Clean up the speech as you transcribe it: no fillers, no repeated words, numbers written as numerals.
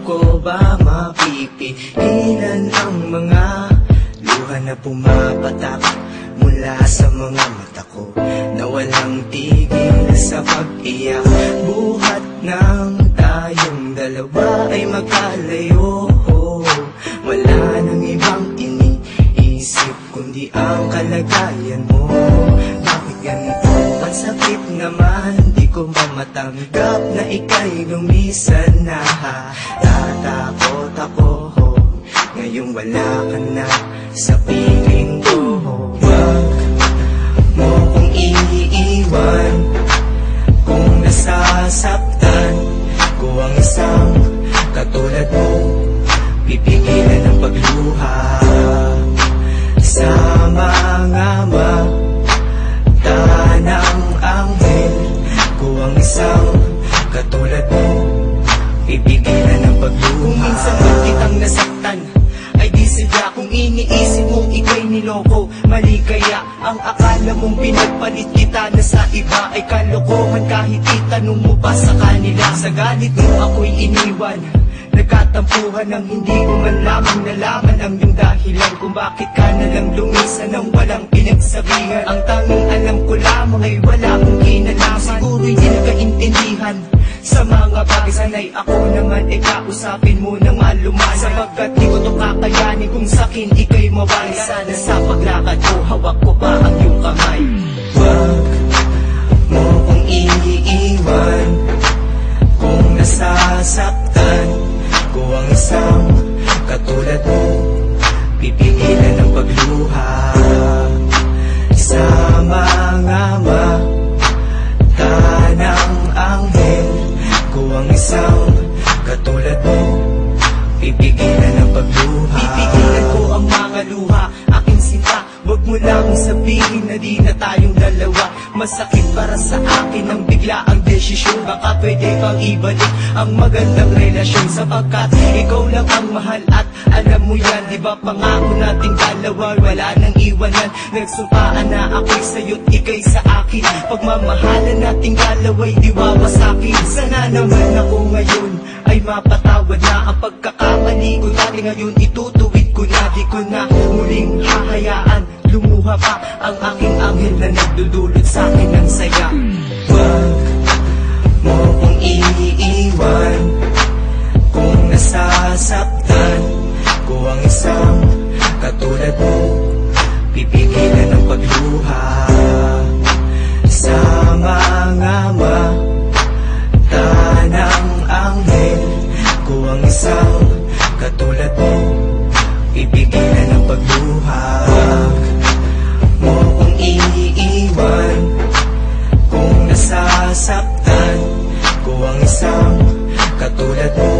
ko ba mapipigilan ang mga luha na pumapatak mula sa mga mata ko, na walang tigil sa pag-iyak? Buhat ng tayong dalawa ay magkalayo, wala nang ibang iniisip kundi ang kalagayan mo. Bakit ganito? Ang sakit naman, di ko mamatanggap na ika'y lumisan na. Tatakot ako ngayong wala ka na sa piling ko. Wag mo kong iiwan kung nasasaktan ko ang isang katulad mo. Pipigilan ang pagluha sa mga mata ng anghel ko ang isang katulad mo. Pipigilan ang pagluha. Kung minsan man kitang nasaktan ay di sadya, kung iniisip mong ika'y niloko. Mali kaya ang akala mong pinagpalit kita na sa iba ay kalokohan, kahit itanong mo pa sa kanila. Sa galit mo ako'y iniwan, nagkatampuhan ng hindi ko man lamang nalaman ang iyong dahilan kung bakit ka nalang lumisan ng walang pinagsabihan. Ang tanging alam ko lamang ay wala kong kinalaman. Siguro'y di nagkaintindihan sa mga bagay. Sana'y ako naman ay kausapin mo ng maluman, sapagkat di ko to kakayanin kung sakin ika'y mawala. Sana sa paglakad ko hawak ko pa ang iyong kamay. Wag mo kong iiwan kung nasasaktan ko ang isang katulad mo. Pipigilan ang pagluha sa mga mata ng anghel ko ang isang katulad mo. Pipigilan ang pagluha. Pipigilan ko ang mga luha, aking sinta. Huwag mo lang sabihin na di na tayong dalawa. Masakit para sa akin ang bigla ang desisyon. Baka pwede pang ibalik ang magandang relasyon, sapagkat ikaw lang ang mahal at alam mo yan. Di ba pangako nating dalawa wala nang iwanan? Nagsumpaan na ako'y sa'yo't ika'y sa akin. Pagmamahalan nating dalawa'y di wawasakin. Sana naman ako ngayon ay mapatawad na ang pagkakamali ko. Dati ngayon itutuwid ko na, di ko na muling hahayaan lumuha pa ang aking anghel na nagdudulot sa akin ng saya. Wag mo kong iiwan kung nasasaktan ko ang isang katulad mo. Pipigilan ang pagluha sa mga mata ng anghel ko ang isang katulad mo. Pipigilan ang pagluha. Wag mo kong iiwan kung nasasaktan ko ang isang katulad mo.